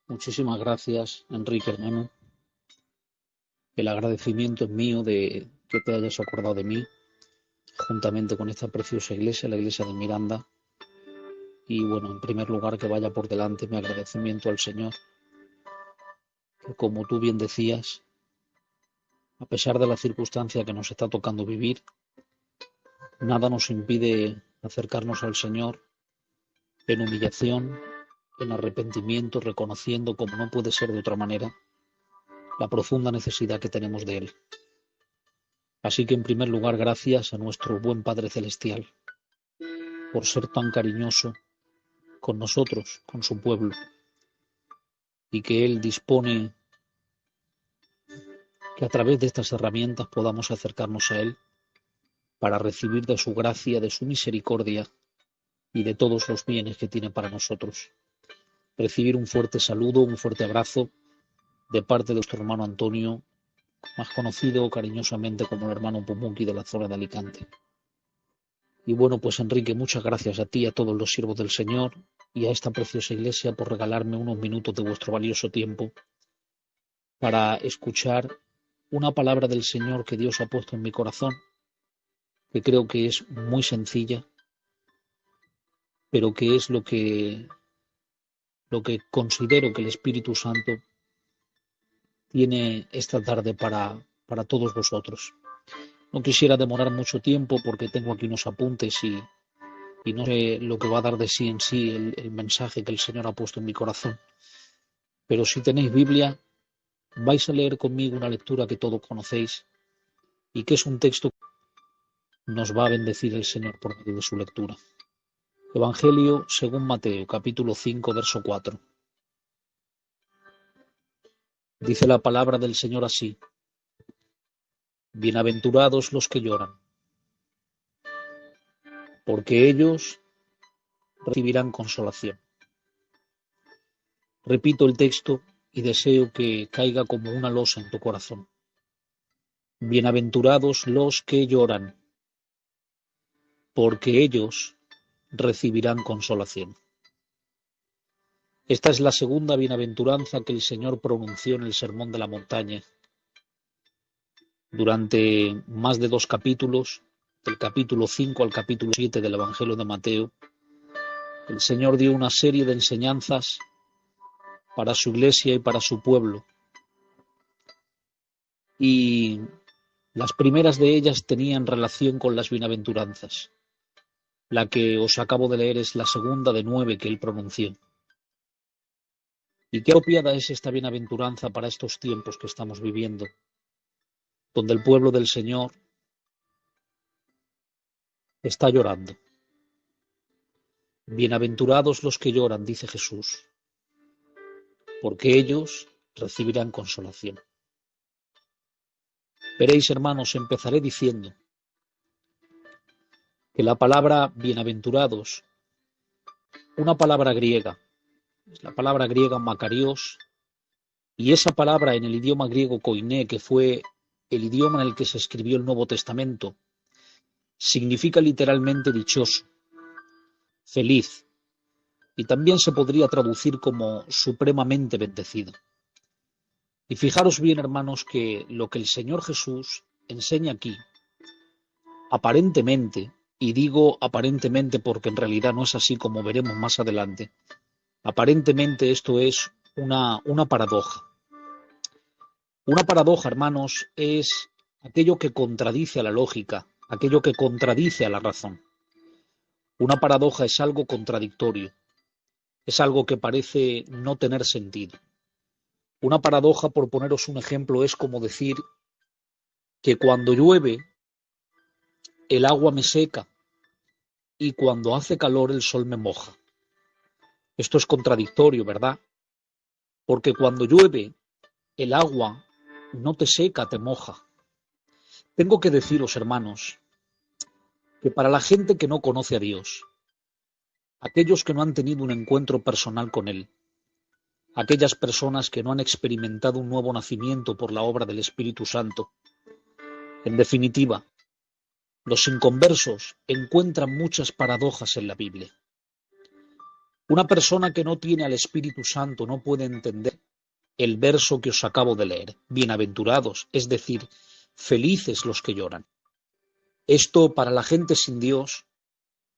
Muchísimas gracias, Enrique, hermano. El agradecimiento es mío de que te hayas acordado de mí, juntamente con esta preciosa iglesia, la iglesia de Miranda. Y bueno, en primer lugar, que vaya por delante mi agradecimiento al Señor, que como tú bien decías, a pesar de la circunstancia que nos está tocando vivir, nada nos impide acercarnos al Señor en humillación, en arrepentimiento, reconociendo, como no puede ser de otra manera, la profunda necesidad que tenemos de Él. Así que, en primer lugar, gracias a nuestro buen Padre Celestial por ser tan cariñoso con nosotros, con su pueblo, y que Él dispone que a través de estas herramientas podamos acercarnos a Él para recibir de su gracia, de su misericordia y de todos los bienes que tiene para nosotros. Recibir un fuerte saludo, un fuerte abrazo de parte de nuestro hermano Antonio, más conocido cariñosamente como el hermano Pumuki de la zona de Alicante. Y bueno, pues Enrique, muchas gracias a ti y a todos los siervos del Señor y a esta preciosa iglesia por regalarme unos minutos de vuestro valioso tiempo para escuchar una palabra del Señor que Dios ha puesto en mi corazón, que creo que es muy sencilla, pero que es lo que considero que el Espíritu Santo tiene esta tarde para todos vosotros. No quisiera demorar mucho tiempo porque tengo aquí unos apuntes y no sé lo que va a dar de sí en sí el mensaje que el Señor ha puesto en mi corazón. Pero si tenéis Biblia, vais a leer conmigo una lectura que todos conocéis y que es un texto que nos va a bendecir el Señor por medio de su lectura. Evangelio según Mateo, capítulo 5, verso 4. Dice la palabra del Señor así: Bienaventurados los que lloran, porque ellos recibirán consolación. Repito el texto y deseo que caiga como una losa en tu corazón. Bienaventurados los que lloran, porque ellos recibirán consolación. Esta es la segunda bienaventuranza que el Señor pronunció en el Sermón de la Montaña. Durante más de 2 capítulos, del capítulo 5 al capítulo 7 del Evangelio de Mateo, el Señor dio una serie de enseñanzas para su iglesia y para su pueblo. Y las primeras de ellas tenían relación con las bienaventuranzas. La que os acabo de leer es la segunda de 9 que él pronunció. Y qué apropiada es esta bienaventuranza para estos tiempos que estamos viviendo, donde el pueblo del Señor está llorando. Bienaventurados los que lloran, dice Jesús, porque ellos recibirán consolación. Veréis, hermanos, empezaré diciendo que la palabra bienaventurados, una palabra griega, es la palabra griega makarios, y esa palabra en el idioma griego koiné, que fue el idioma en el que se escribió el Nuevo Testamento, significa literalmente dichoso, feliz, y también se podría traducir como supremamente bendecido. Y fijaros bien, hermanos, que lo que el Señor Jesús enseña aquí, aparentemente, y digo aparentemente porque en realidad no es así como veremos más adelante, aparentemente esto es una paradoja. Una paradoja, hermanos, es aquello que contradice a la lógica, aquello que contradice a la razón. Una paradoja es algo contradictorio, es algo que parece no tener sentido. Una paradoja, por poneros un ejemplo, es como decir que cuando llueve el agua me seca y cuando hace calor el sol me moja. Esto es contradictorio, ¿verdad? Porque cuando llueve el agua no te seca, te moja. Tengo que deciros, hermanos, que para la gente que no conoce a Dios, aquellos que no han tenido un encuentro personal con Él, aquellas personas que no han experimentado un nuevo nacimiento por la obra del Espíritu Santo, en definitiva, los inconversos encuentran muchas paradojas en la Biblia. Una persona que no tiene al Espíritu Santo no puede entender el verso que os acabo de leer. Bienaventurados, es decir, felices los que lloran. Esto para la gente sin Dios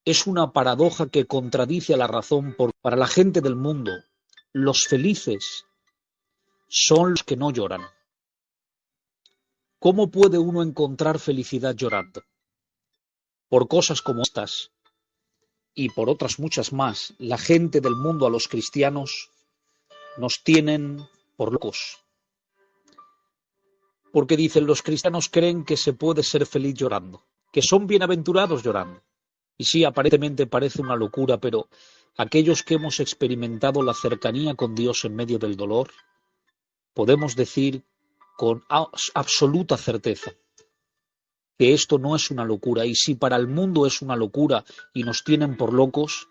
es una paradoja que contradice a la razón, porque para la gente del mundo, los felices son los que no lloran. ¿Cómo puede uno encontrar felicidad llorando? Por cosas como estas y por otras muchas más, la gente del mundo a los cristianos nos tienen por locos. Porque dicen, los cristianos creen que se puede ser feliz llorando, que son bienaventurados llorando. Y sí, aparentemente parece una locura, pero aquellos que hemos experimentado la cercanía con Dios en medio del dolor, podemos decir con absoluta certeza que esto no es una locura. Y si para el mundo es una locura y nos tienen por locos,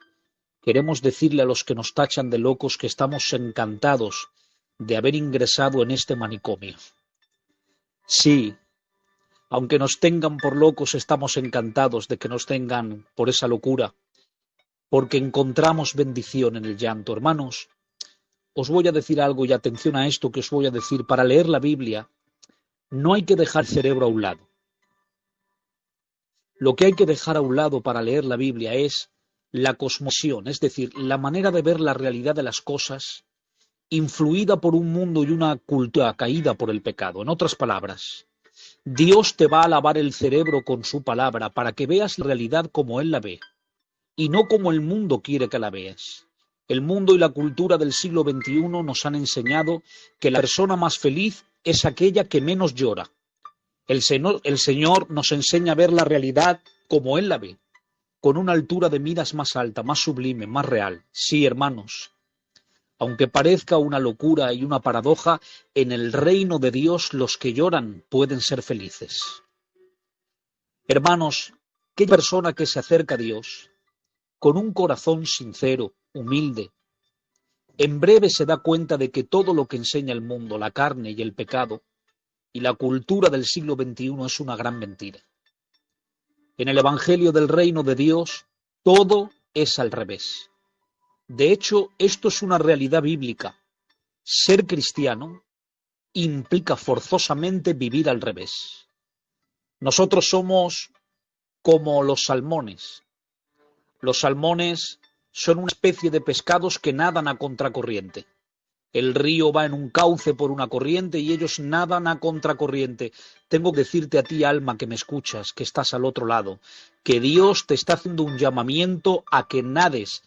queremos decirle a los que nos tachan de locos que estamos encantados de haber ingresado en este manicomio. Sí, aunque nos tengan por locos, estamos encantados de que nos tengan por esa locura, porque encontramos bendición en el llanto. Hermanos, os voy a decir algo y atención a esto que os voy a decir. Para leer la Biblia no hay que dejar el cerebro a un lado. Lo que hay que dejar a un lado para leer la Biblia es la cosmovisión, es decir, la manera de ver la realidad de las cosas influida por un mundo y una cultura caída por el pecado. En otras palabras, Dios te va a lavar el cerebro con su palabra para que veas la realidad como Él la ve y no como el mundo quiere que la veas. El mundo y la cultura del siglo XXI nos han enseñado que la persona más feliz es aquella que menos llora. El Señor nos enseña a ver la realidad como Él la ve, con una altura de miras más alta, más sublime, más real. Sí, hermanos, aunque parezca una locura y una paradoja, en el reino de Dios los que lloran pueden ser felices. Hermanos, qué persona que se acerca a Dios con un corazón sincero, humilde, en breve se da cuenta de que todo lo que enseña el mundo, la carne y el pecado, y la cultura del siglo XXI es una gran mentira. En el Evangelio del Reino de Dios, todo es al revés. De hecho, esto es una realidad bíblica. Ser cristiano implica forzosamente vivir al revés. Nosotros somos como los salmones. Los salmones son una especie de pescados que nadan a contracorriente. El río va en un cauce por una corriente y ellos nadan a contracorriente. Tengo que decirte a ti, alma, que me escuchas, que estás al otro lado, que Dios te está haciendo un llamamiento a que nades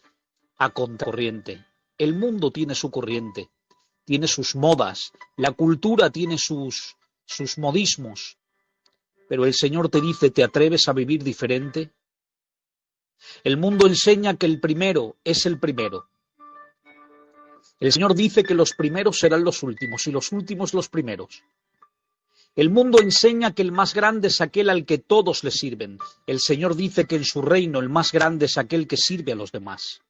a contracorriente. El mundo tiene su corriente, tiene sus modas, la cultura tiene sus modismos, pero el Señor te dice, ¿te atreves a vivir diferente? El mundo enseña que el primero es el primero. El Señor dice que los primeros serán los últimos y los últimos los primeros. El mundo enseña que el más grande es aquel al que todos le sirven. El Señor dice que en su reino el más grande es aquel que sirve a los demás.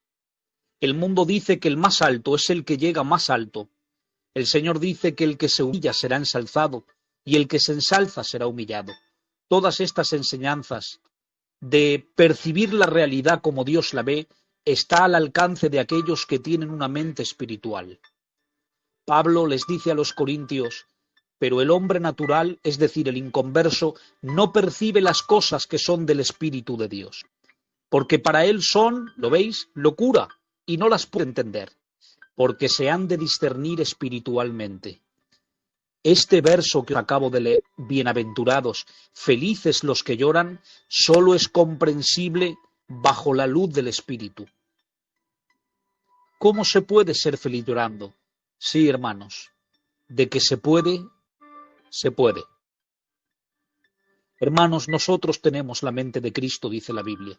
El mundo dice que el más alto es el que llega más alto. El Señor dice que el que se humilla será ensalzado y el que se ensalza será humillado. Todas estas enseñanzas de percibir la realidad como Dios la ve está al alcance de aquellos que tienen una mente espiritual. Pablo les dice a los corintios, pero el hombre natural, es decir, el inconverso, no percibe las cosas que son del Espíritu de Dios, porque para él son, ¿lo veis?, locura, y no las puede entender, porque se han de discernir espiritualmente. Este verso que acabo de leer, bienaventurados, felices los que lloran, solo es comprensible bajo la luz del Espíritu. ¿Cómo se puede ser feliz llorando? Sí, hermanos, de que se puede, se puede. Hermanos, nosotros tenemos la mente de Cristo, dice la Biblia.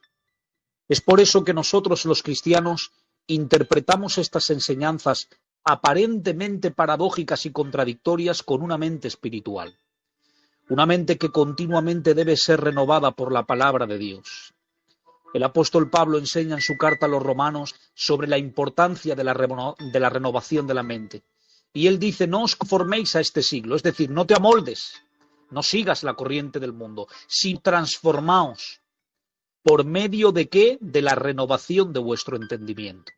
Es por eso que nosotros los cristianos interpretamos estas enseñanzas aparentemente paradójicas y contradictorias con una mente espiritual. Una mente que continuamente debe ser renovada por la palabra de Dios. El apóstol Pablo enseña en su carta a los romanos sobre la importancia de la renovación de la mente. Y él dice, no os conforméis a este siglo, es decir, no te amoldes, no sigas la corriente del mundo, sino transformaos. ¿Por medio de qué? De la renovación de vuestro entendimiento.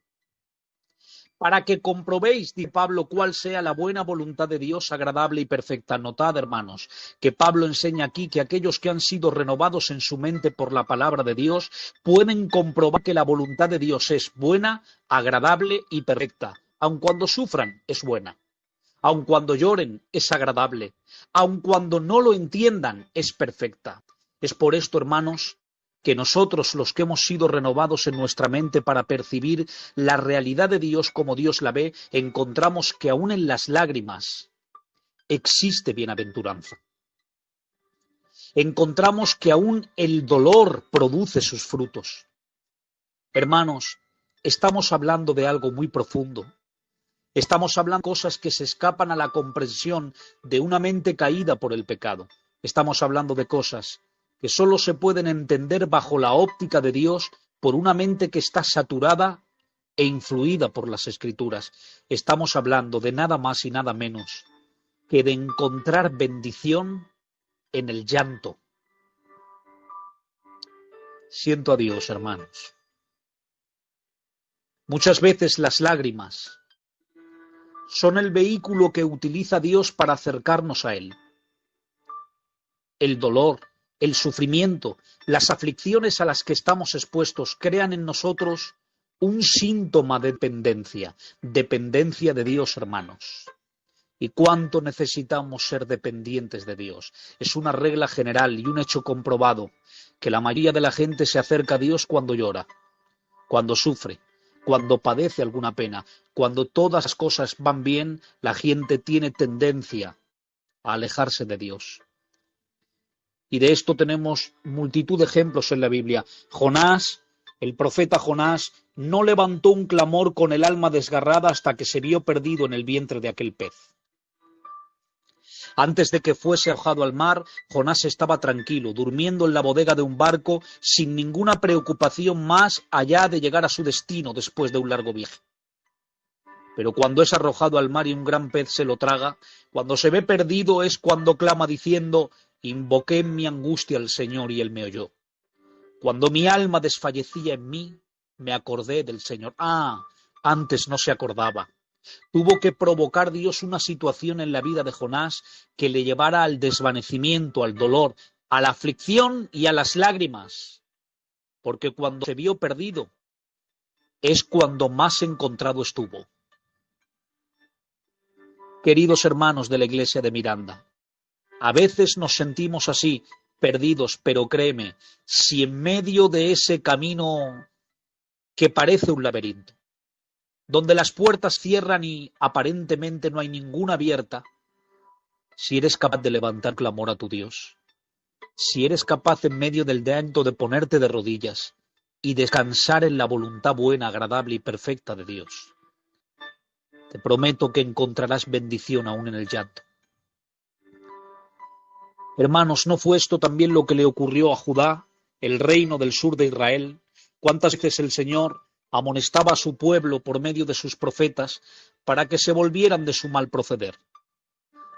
para que comprobéis, dice Pablo, cuál sea la buena voluntad de Dios, agradable y perfecta. Notad, hermanos, que Pablo enseña aquí que aquellos que han sido renovados en su mente por la palabra de Dios pueden comprobar que la voluntad de Dios es buena, agradable y perfecta. Aun cuando sufran, es buena. Aun cuando lloren, es agradable. Aun cuando no lo entiendan, es perfecta. Es por esto, hermanos, que nosotros, los que hemos sido renovados en nuestra mente para percibir la realidad de Dios como Dios la ve, encontramos que aún en las lágrimas existe bienaventuranza. Encontramos que aún el dolor produce sus frutos. Hermanos, estamos hablando de algo muy profundo. Estamos hablando de cosas que se escapan a la comprensión de una mente caída por el pecado. Estamos hablando de cosas que solo se pueden entender bajo la óptica de Dios por una mente que está saturada e influida por las Escrituras. Estamos hablando de nada más y nada menos que de encontrar bendición en el llanto. Siento a Dios, hermanos. Muchas veces las lágrimas son el vehículo que utiliza Dios para acercarnos a Él. El dolor, el sufrimiento, las aflicciones a las que estamos expuestos crean en nosotros un síntoma de dependencia de Dios, hermanos. ¿Y cuánto necesitamos ser dependientes de Dios? Es una regla general y un hecho comprobado que la mayoría de la gente se acerca a Dios cuando llora, cuando sufre, cuando padece alguna pena. Cuando todas las cosas van bien, la gente tiene tendencia a alejarse de Dios. Y de esto tenemos multitud de ejemplos en la Biblia. Jonás, el profeta Jonás, no levantó un clamor con el alma desgarrada hasta que se vio perdido en el vientre de aquel pez. Antes de que fuese arrojado al mar, Jonás estaba tranquilo, durmiendo en la bodega de un barco, sin ninguna preocupación más allá de llegar a su destino después de un largo viaje. Pero cuando es arrojado al mar y un gran pez se lo traga, cuando se ve perdido es cuando clama diciendo: invoqué en mi angustia al Señor y Él me oyó. Cuando mi alma desfallecía en mí, me acordé del Señor. Antes no se acordaba. Tuvo que provocar Dios una situación en la vida de Jonás que le llevara al desvanecimiento, al dolor, a la aflicción y a las lágrimas. Porque cuando se vio perdido, es cuando más encontrado estuvo. Queridos hermanos de la iglesia de Miranda, a veces nos sentimos así, perdidos, pero créeme, si en medio de ese camino que parece un laberinto, donde las puertas cierran y aparentemente no hay ninguna abierta, si eres capaz de levantar clamor a tu Dios, si eres capaz en medio del llanto de ponerte de rodillas y descansar en la voluntad buena, agradable y perfecta de Dios, te prometo que encontrarás bendición aún en el llanto. Hermanos, ¿no fue esto también lo que le ocurrió a Judá, el reino del sur de Israel? ¿Cuántas veces el Señor amonestaba a su pueblo por medio de sus profetas para que se volvieran de su mal proceder,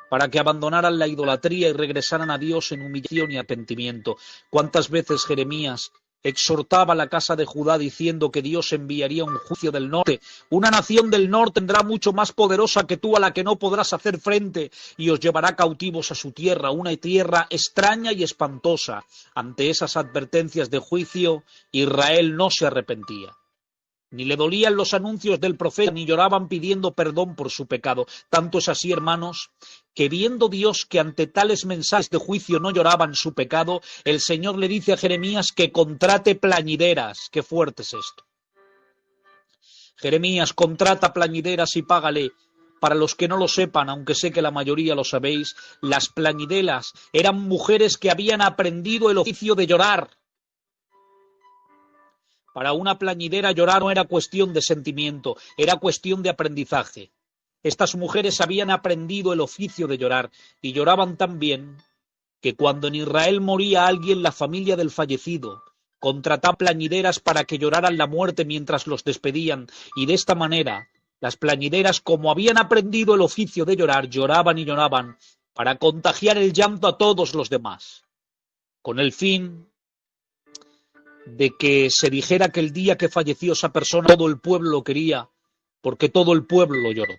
para que abandonaran la idolatría y regresaran a Dios en humillación y arrepentimiento? ¿Cuántas veces Jeremías exhortaba a la casa de Judá diciendo que Dios enviaría un juicio del norte? Una nación del norte tendrá mucho más poderosa que tú, a la que no podrás hacer frente, y os llevará cautivos a su tierra, una tierra extraña y espantosa. Ante esas advertencias de juicio, Israel no se arrepentía. Ni le dolían los anuncios del profeta, ni lloraban pidiendo perdón por su pecado. Tanto es así, hermanos, que viendo Dios que ante tales mensajes de juicio no lloraban su pecado, el Señor le dice a Jeremías que contrate plañideras. Qué fuerte es esto. Jeremías, contrata plañideras y págale. Para los que no lo sepan, aunque sé que la mayoría lo sabéis, las plañideras eran mujeres que habían aprendido el oficio de llorar. Para una plañidera llorar no era cuestión de sentimiento, era cuestión de aprendizaje. Estas mujeres habían aprendido el oficio de llorar y lloraban tan bien que cuando en Israel moría alguien, la familia del fallecido contrataba plañideras para que lloraran la muerte mientras los despedían, y de esta manera las plañideras, como habían aprendido el oficio de llorar, lloraban y lloraban para contagiar el llanto a todos los demás, con el fin de que se dijera que el día que falleció esa persona todo el pueblo lo quería, porque todo el pueblo lo lloró.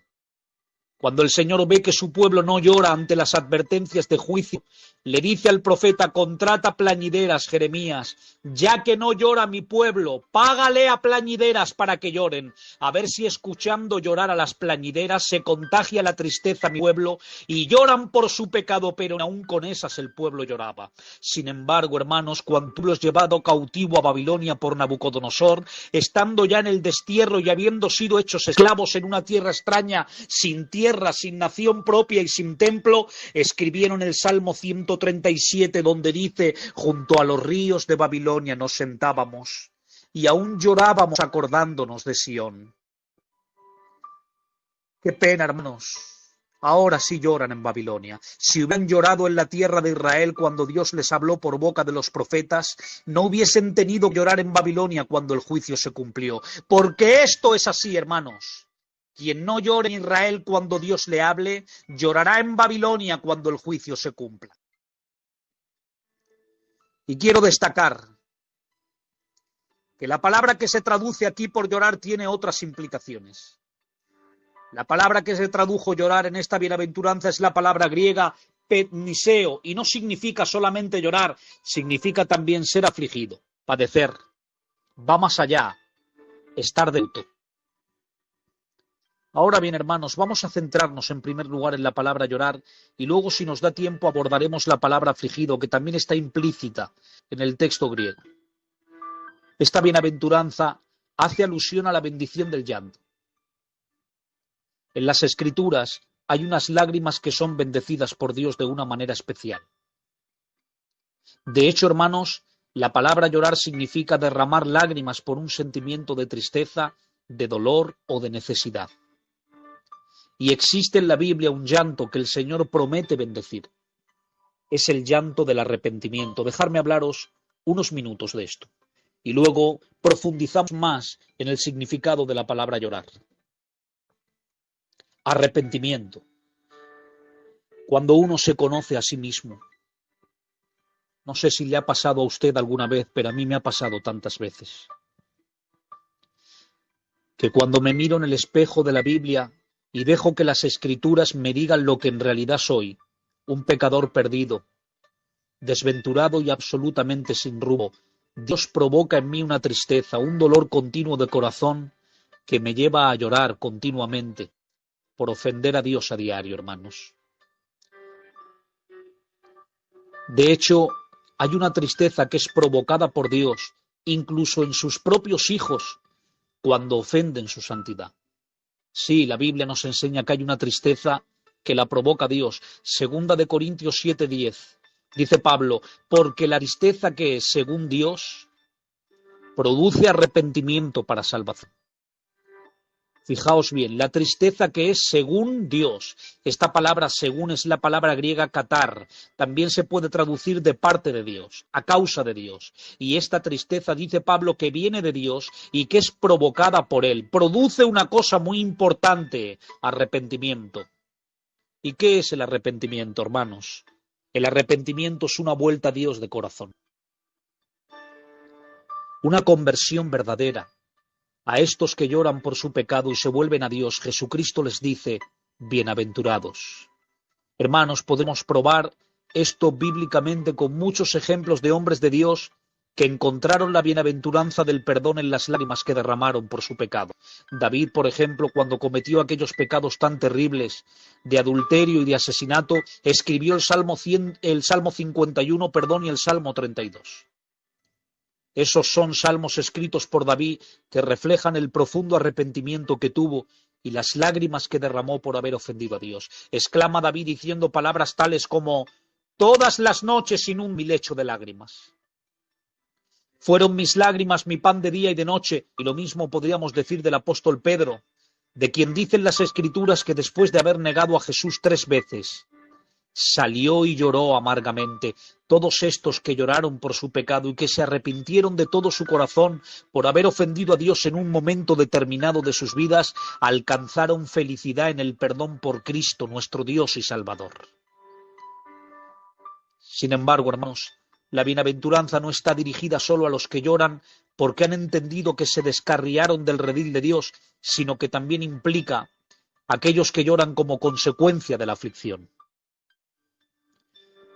Cuando el Señor ve que su pueblo no llora ante las advertencias de juicio, le dice al profeta: contrata plañideras, Jeremías, ya que no llora mi pueblo, págale a plañideras para que lloren, a ver si escuchando llorar a las plañideras se contagia la tristeza a mi pueblo y lloran por su pecado, pero aún con esas el pueblo lloraba. Sin embargo, hermanos, cuando tú los has llevado cautivo a Babilonia por Nabucodonosor, estando ya en el destierro y habiendo sido hechos esclavos en una tierra extraña, sin tierra, sin nación propia y sin templo, escribieron el Salmo 137, donde dice: junto a los ríos de Babilonia nos sentábamos y aún llorábamos acordándonos de Sión. Qué pena, hermanos. Ahora sí lloran en Babilonia. Si hubieran llorado en la tierra de Israel cuando Dios les habló por boca de los profetas, no hubiesen tenido que llorar en Babilonia cuando el juicio se cumplió. Porque esto es así, hermanos. Quien no llore en Israel cuando Dios le hable, llorará en Babilonia cuando el juicio se cumpla. Y quiero destacar que la palabra que se traduce aquí por llorar tiene otras implicaciones. La palabra que se tradujo llorar en esta bienaventuranza es la palabra griega petniseo, y no significa solamente llorar, significa también ser afligido, padecer. Va más allá, estar de luto. Ahora bien, hermanos, vamos a centrarnos en primer lugar en la palabra llorar y luego, si nos da tiempo, abordaremos la palabra afligido, que también está implícita en el texto griego. Esta bienaventuranza hace alusión a la bendición del llanto. En las Escrituras hay unas lágrimas que son bendecidas por Dios de una manera especial. De hecho, hermanos, la palabra llorar significa derramar lágrimas por un sentimiento de tristeza, de dolor o de necesidad. Y existe en la Biblia un llanto que el Señor promete bendecir. Es el llanto del arrepentimiento. Dejadme hablaros unos minutos de esto. Y luego profundizamos más en el significado de la palabra llorar. Arrepentimiento. Cuando uno se conoce a sí mismo. No sé si le ha pasado a usted alguna vez, pero a mí me ha pasado tantas veces. Que cuando me miro en el espejo de la Biblia y dejo que las Escrituras me digan lo que en realidad soy, un pecador perdido, desventurado y absolutamente sin rumbo, Dios provoca en mí una tristeza, un dolor continuo de corazón que me lleva a llorar continuamente por ofender a Dios a diario, hermanos. De hecho, hay una tristeza que es provocada por Dios, incluso en sus propios hijos, cuando ofenden su santidad. Sí, la Biblia nos enseña que hay una tristeza que la provoca Dios. Segunda de Corintios 7:10. Dice Pablo: porque la tristeza que es según Dios produce arrepentimiento para salvación. Fijaos bien, la tristeza que es según Dios. Esta palabra según es la palabra griega katar. También se puede traducir de parte de Dios, a causa de Dios. Y esta tristeza, dice Pablo, que viene de Dios y que es provocada por Él. Produce una cosa muy importante: arrepentimiento. ¿Y qué es el arrepentimiento, hermanos? El arrepentimiento es una vuelta a Dios de corazón. Una conversión verdadera. A estos que lloran por su pecado y se vuelven a Dios, Jesucristo les dice: bienaventurados. Hermanos, podemos probar esto bíblicamente con muchos ejemplos de hombres de Dios que encontraron la bienaventuranza del perdón en las lágrimas que derramaron por su pecado. David, por ejemplo, cuando cometió aquellos pecados tan terribles de adulterio y de asesinato, escribió el Salmo 51, y el Salmo 32. Esos son salmos escritos por David que reflejan el profundo arrepentimiento que tuvo y las lágrimas que derramó por haber ofendido a Dios. Exclama David diciendo palabras tales como: todas las noches inundé mi lecho de lágrimas. Fueron mis lágrimas mi pan de día y de noche. Y lo mismo podríamos decir del apóstol Pedro, de quien dicen las Escrituras que después de haber negado a Jesús 3 veces, salió y lloró amargamente. Todos estos que lloraron por su pecado y que se arrepintieron de todo su corazón por haber ofendido a Dios en un momento determinado de sus vidas, alcanzaron felicidad en el perdón por Cristo, nuestro Dios y Salvador. Sin embargo, hermanos, la bienaventuranza no está dirigida solo a los que lloran porque han entendido que se descarriaron del redil de Dios, sino que también implica a aquellos que lloran como consecuencia de la aflicción.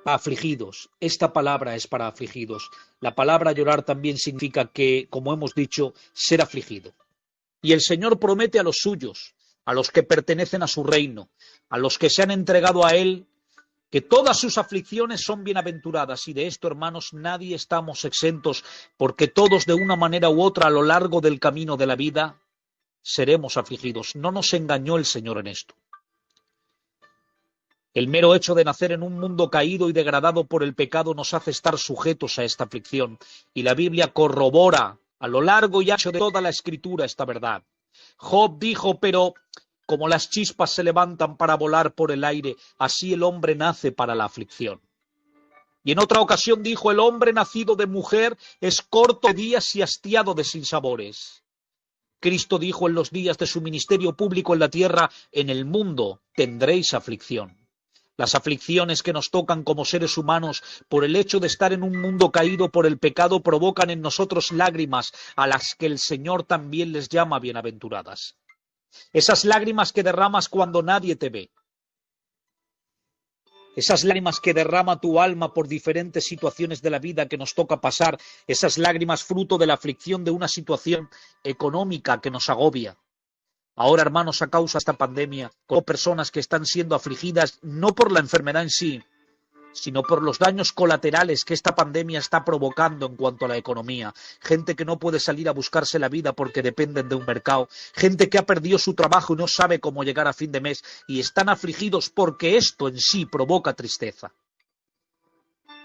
Afligidos, esta palabra es para afligidos. La palabra llorar también significa que, como hemos dicho, ser afligido. Y el Señor promete a los suyos, a los que pertenecen a su reino, a los que se han entregado a Él, que todas sus aflicciones son bienaventuradas. Y de esto, hermanos, nadie estamos exentos, porque todos de una manera u otra a lo largo del camino de la vida seremos afligidos. No nos engañó el Señor en esto. El mero hecho de nacer en un mundo caído y degradado por el pecado nos hace estar sujetos a esta aflicción. Y la Biblia corrobora a lo largo y ancho de toda la Escritura esta verdad. Job dijo, pero como las chispas se levantan para volar por el aire, así el hombre nace para la aflicción. Y en otra ocasión dijo, el hombre nacido de mujer es corto de días y hastiado de sinsabores. Cristo dijo en los días de su ministerio público en la tierra, en el mundo tendréis aflicción. Las aflicciones que nos tocan como seres humanos por el hecho de estar en un mundo caído por el pecado provocan en nosotros lágrimas a las que el Señor también les llama bienaventuradas. Esas lágrimas que derramas cuando nadie te ve. Esas lágrimas que derrama tu alma por diferentes situaciones de la vida que nos toca pasar. Esas lágrimas fruto de la aflicción de una situación económica que nos agobia. Ahora, hermanos, a causa de esta pandemia, con personas que están siendo afligidas no por la enfermedad en sí, sino por los daños colaterales que esta pandemia está provocando en cuanto a la economía. Gente que no puede salir a buscarse la vida porque dependen de un mercado. Gente que ha perdido su trabajo y no sabe cómo llegar a fin de mes y están afligidos porque esto en sí provoca tristeza.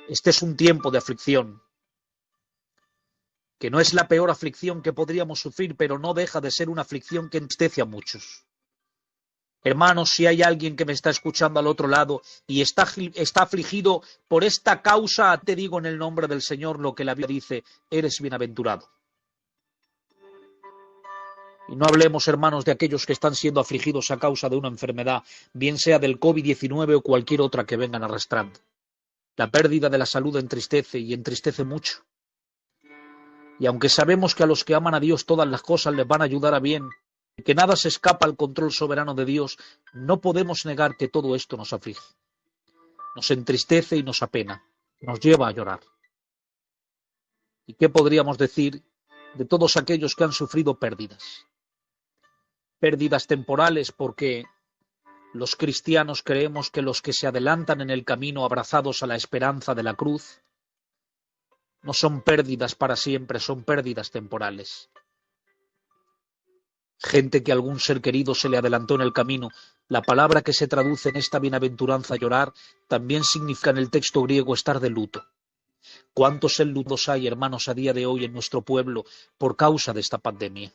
Este es un tiempo de aflicción, que no es la peor aflicción que podríamos sufrir, pero no deja de ser una aflicción que entristece a muchos. Hermanos, si hay alguien que me está escuchando al otro lado y está afligido por esta causa, te digo en el nombre del Señor lo que la Biblia dice, eres bienaventurado. Y no hablemos, hermanos, de aquellos que están siendo afligidos a causa de una enfermedad, bien sea del COVID-19 o cualquier otra que vengan arrastrando. La pérdida de la salud entristece y entristece mucho. Y aunque sabemos que a los que aman a Dios todas las cosas les van a ayudar a bien, y que nada se escapa al control soberano de Dios, no podemos negar que todo esto nos aflige. Nos entristece y nos apena, nos lleva a llorar. ¿Y qué podríamos decir de todos aquellos que han sufrido pérdidas? Pérdidas temporales porque los cristianos creemos que los que se adelantan en el camino abrazados a la esperanza de la cruz, no son pérdidas para siempre, son pérdidas temporales. Gente que algún ser querido se le adelantó en el camino. La palabra que se traduce en esta bienaventuranza llorar también significa en el texto griego estar de luto. ¿Cuántos enlutos hay, hermanos, a día de hoy en nuestro pueblo por causa de esta pandemia?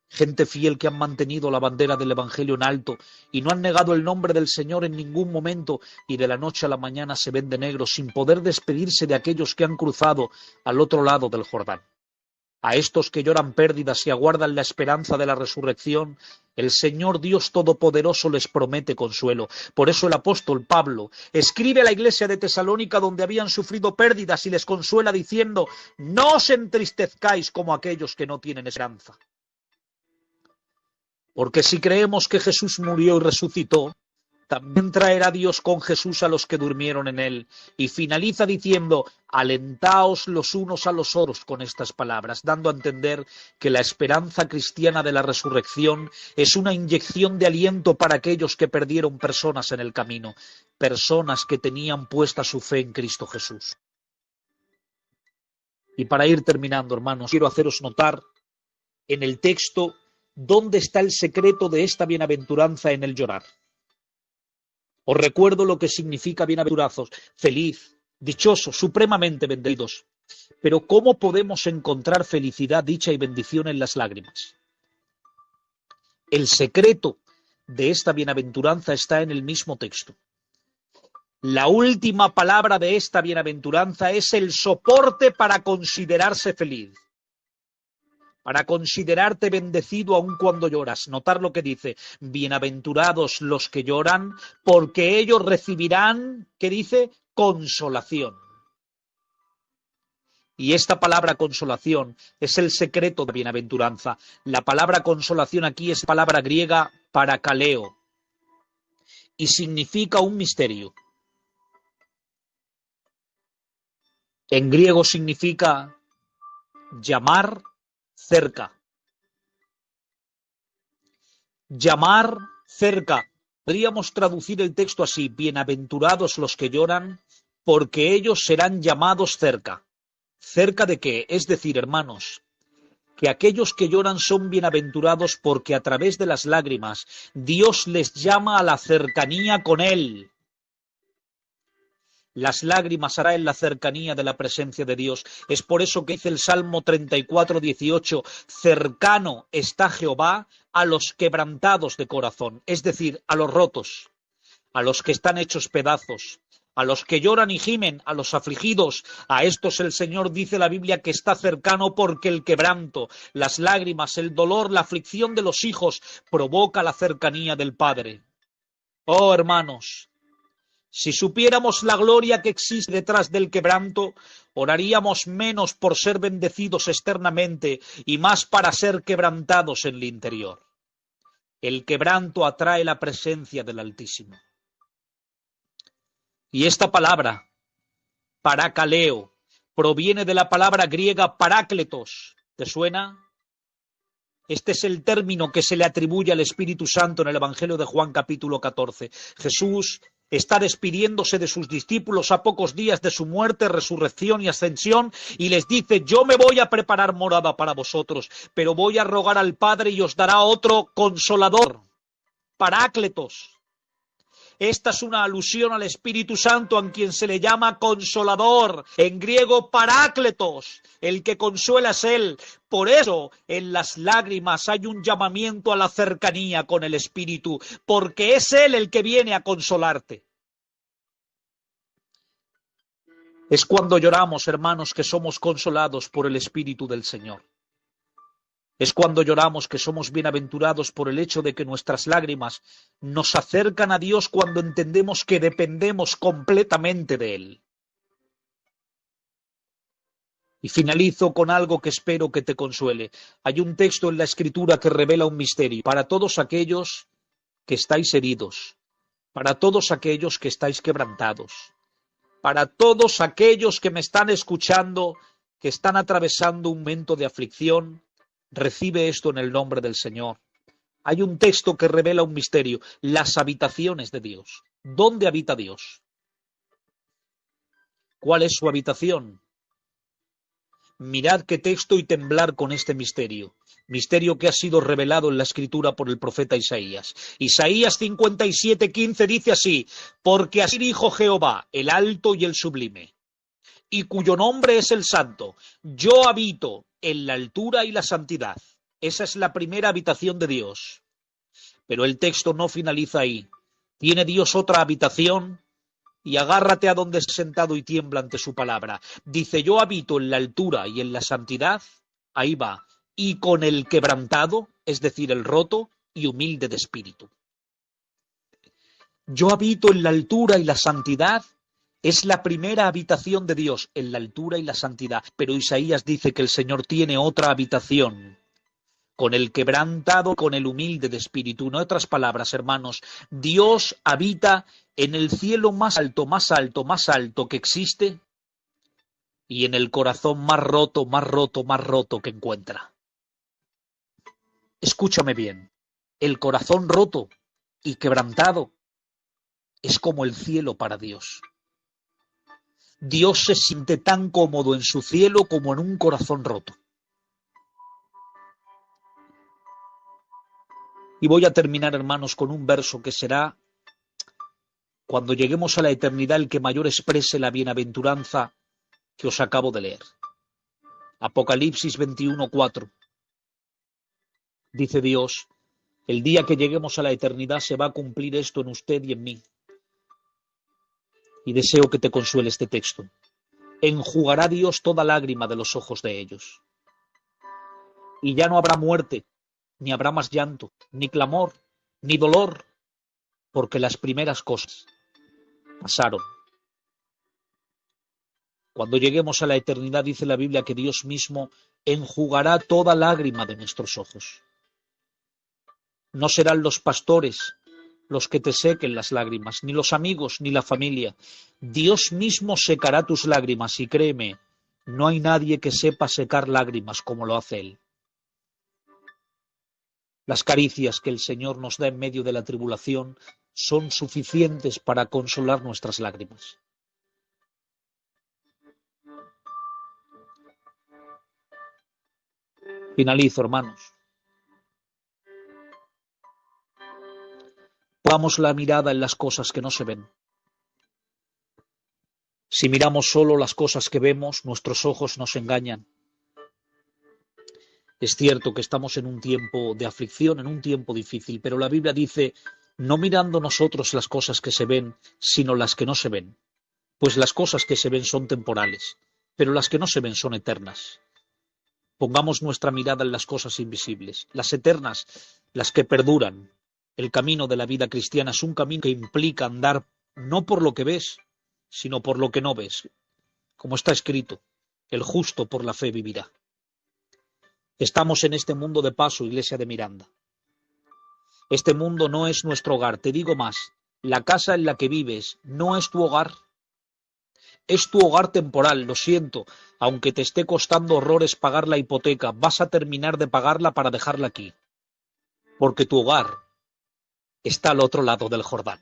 Gente fiel que han mantenido la bandera del Evangelio en alto y no han negado el nombre del Señor en ningún momento y de la noche a la mañana se ven de negro sin poder despedirse de aquellos que han cruzado al otro lado del Jordán. A estos que lloran pérdidas y aguardan la esperanza de la resurrección, el Señor Dios Todopoderoso les promete consuelo. Por eso el apóstol Pablo escribe a la iglesia de Tesalónica donde habían sufrido pérdidas y les consuela diciendo, no os entristezcáis como aquellos que no tienen esperanza. Porque si creemos que Jesús murió y resucitó, también traerá Dios con Jesús a los que durmieron en él. Y finaliza diciendo, alentaos los unos a los otros con estas palabras, dando a entender que la esperanza cristiana de la resurrección es una inyección de aliento para aquellos que perdieron personas en el camino, personas que tenían puesta su fe en Cristo Jesús. Y para ir terminando, hermanos, quiero haceros notar en el texto dónde está el secreto de esta bienaventuranza en el llorar. Os recuerdo lo que significa bienaventurados, feliz, dichoso, supremamente bendecidos. Pero ¿cómo podemos encontrar felicidad, dicha y bendición en las lágrimas? El secreto de esta bienaventuranza está en el mismo texto. La última palabra de esta bienaventuranza es el soporte para considerarse feliz. Para considerarte bendecido aun cuando lloras. Notar lo que dice, bienaventurados los que lloran, porque ellos recibirán, ¿qué dice? Consolación. Y esta palabra consolación es el secreto de bienaventuranza. La palabra consolación aquí es palabra griega parakaleo y significa un misterio. En griego significa llamar cerca. Llamar cerca. Podríamos traducir el texto así: bienaventurados los que lloran, porque ellos serán llamados cerca. ¿Cerca de qué? Es decir, hermanos, que aquellos que lloran son bienaventurados porque a través de las lágrimas Dios les llama a la cercanía con Él. Las lágrimas hará en la cercanía de la presencia de Dios. Es por eso que dice el Salmo 34:18, cercano está Jehová a los quebrantados de corazón, es decir, a los rotos, a los que están hechos pedazos, a los que lloran y gimen, a los afligidos. A estos el Señor, dice la Biblia, que está cercano, porque el quebranto, las lágrimas, el dolor, la aflicción de los hijos provoca la cercanía del Padre. Oh, hermanos, si supiéramos la gloria que existe detrás del quebranto, oraríamos menos por ser bendecidos externamente y más para ser quebrantados en el interior. El quebranto atrae la presencia del Altísimo. Y esta palabra, parakaleo, proviene de la palabra griega parácletos. ¿Te suena? Este es el término que se le atribuye al Espíritu Santo en el Evangelio de Juan capítulo 14. Jesús está despidiéndose de sus discípulos a pocos días de su muerte, resurrección y ascensión, y les dice: yo me voy a preparar morada para vosotros, pero voy a rogar al Padre y os dará otro consolador, parácletos. Esta es una alusión al Espíritu Santo, a quien se le llama consolador, en griego parácletos, el que consuela es Él. Por eso en las lágrimas hay un llamamiento a la cercanía con el Espíritu, porque es Él el que viene a consolarte. Es cuando lloramos, hermanos, que somos consolados por el Espíritu del Señor. Es cuando lloramos que somos bienaventurados por el hecho de que nuestras lágrimas nos acercan a Dios, cuando entendemos que dependemos completamente de Él. Y finalizo con algo que espero que te consuele. Hay un texto en la Escritura que revela un misterio para todos aquellos que estáis heridos, para todos aquellos que estáis quebrantados, para todos aquellos que me están escuchando, que están atravesando un momento de aflicción. Recibe esto en el nombre del Señor. Hay un texto que revela un misterio: las habitaciones de Dios. ¿Dónde habita Dios? ¿Cuál es su habitación? Mirad qué texto y temblar con este misterio. Misterio que ha sido revelado en la Escritura por el profeta Isaías. Isaías 57:15 dice así: porque así dijo Jehová, el alto y el sublime, y cuyo nombre es el Santo, yo habito en la altura y la santidad. Esa es la primera habitación de Dios. Pero el texto no finaliza ahí. ¿Tiene Dios otra habitación? Y agárrate a donde estés sentado y tiembla ante su palabra. Dice: yo habito en la altura y en la santidad. Ahí va. Y con el quebrantado, es decir, el roto y humilde de espíritu. Yo habito en la altura y la santidad. Es la primera habitación de Dios, en la altura y la santidad. Pero Isaías dice que el Señor tiene otra habitación, con el quebrantado, con el humilde de espíritu. En otras palabras, hermanos, Dios habita en el cielo más alto, más alto, más alto que existe, y en el corazón más roto, más roto, más roto que encuentra. Escúchame bien, el corazón roto y quebrantado es como el cielo para Dios. Dios se siente tan cómodo en su cielo como en un corazón roto. Y voy a terminar, hermanos, con un verso que será, cuando lleguemos a la eternidad, el que mayor exprese la bienaventuranza que os acabo de leer. Apocalipsis 21:4. Dice Dios: el día que lleguemos a la eternidad se va a cumplir esto en usted y en mí. Y deseo que te consuele este texto. Enjugará Dios toda lágrima de los ojos de ellos. Y ya no habrá muerte, ni habrá más llanto, ni clamor, ni dolor, porque las primeras cosas pasaron. Cuando lleguemos a la eternidad, dice la Biblia que Dios mismo enjugará toda lágrima de nuestros ojos. No serán los pastores los que te sequen las lágrimas, ni los amigos, ni la familia. Dios mismo secará tus lágrimas y créeme, no hay nadie que sepa secar lágrimas como lo hace Él. Las caricias que el Señor nos da en medio de la tribulación son suficientes para consolar nuestras lágrimas. Finalizo, hermanos. Pongamos la mirada en las cosas que no se ven. Si miramos solo las cosas que vemos, nuestros ojos nos engañan. Es cierto que estamos en un tiempo de aflicción, en un tiempo difícil, pero la Biblia dice, no mirando nosotros las cosas que se ven, sino las que no se ven. Pues las cosas que se ven son temporales, pero las que no se ven son eternas. Pongamos nuestra mirada en las cosas invisibles, las eternas, las que perduran. El camino de la vida cristiana es un camino que implica andar no por lo que ves, sino por lo que no ves. Como está escrito, el justo por la fe vivirá. Estamos en este mundo de paso, Iglesia de Miranda. Este mundo no es nuestro hogar. Te digo más, la casa en la que vives no es tu hogar. Es tu hogar temporal, lo siento. Aunque te esté costando horrores pagar la hipoteca, vas a terminar de pagarla para dejarla aquí. Porque tu hogar está al otro lado del Jordán.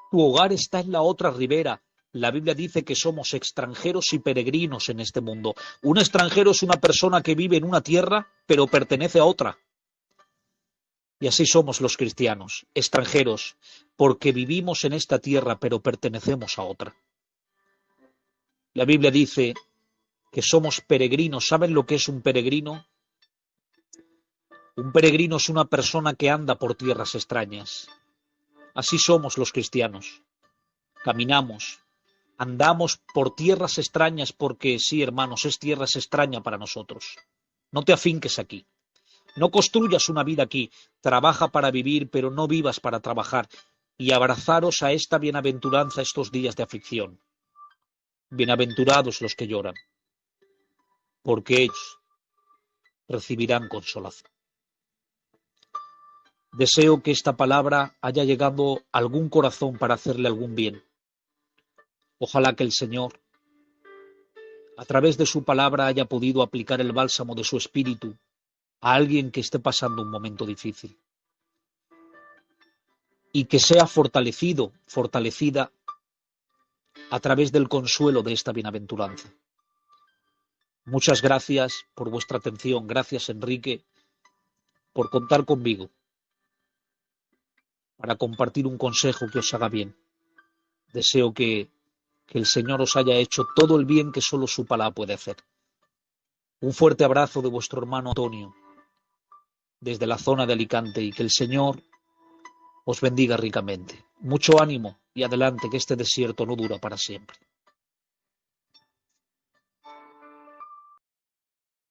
Tu hogar está en la otra ribera. La Biblia dice que somos extranjeros y peregrinos en este mundo. Un extranjero es una persona que vive en una tierra, pero pertenece a otra. Y así somos los cristianos, extranjeros, porque vivimos en esta tierra, pero pertenecemos a otra. La Biblia dice que somos peregrinos. ¿Saben lo que es un peregrino? Un peregrino es una persona que anda por tierras extrañas. Así somos los cristianos. Caminamos, andamos por tierras extrañas porque, sí, hermanos, es tierras extraña para nosotros. No te afinques aquí. No construyas una vida aquí. Trabaja para vivir, pero no vivas para trabajar. Y abrazaros a esta bienaventuranza estos días de aflicción. Bienaventurados los que lloran, porque ellos recibirán consolación. Deseo que esta palabra haya llegado a algún corazón para hacerle algún bien. Ojalá que el Señor, a través de su palabra, haya podido aplicar el bálsamo de su espíritu a alguien que esté pasando un momento difícil. Y que sea fortalecido, fortalecida a través del consuelo de esta bienaventuranza. Muchas gracias por vuestra atención. Gracias, Enrique, por contar conmigo para compartir un consejo que os haga bien. Deseo que el Señor os haya hecho todo el bien que solo su palabra puede hacer. Un fuerte abrazo de vuestro hermano Antonio, desde la zona de Alicante, y que el Señor os bendiga ricamente. Mucho ánimo y adelante, que este desierto no dura para siempre.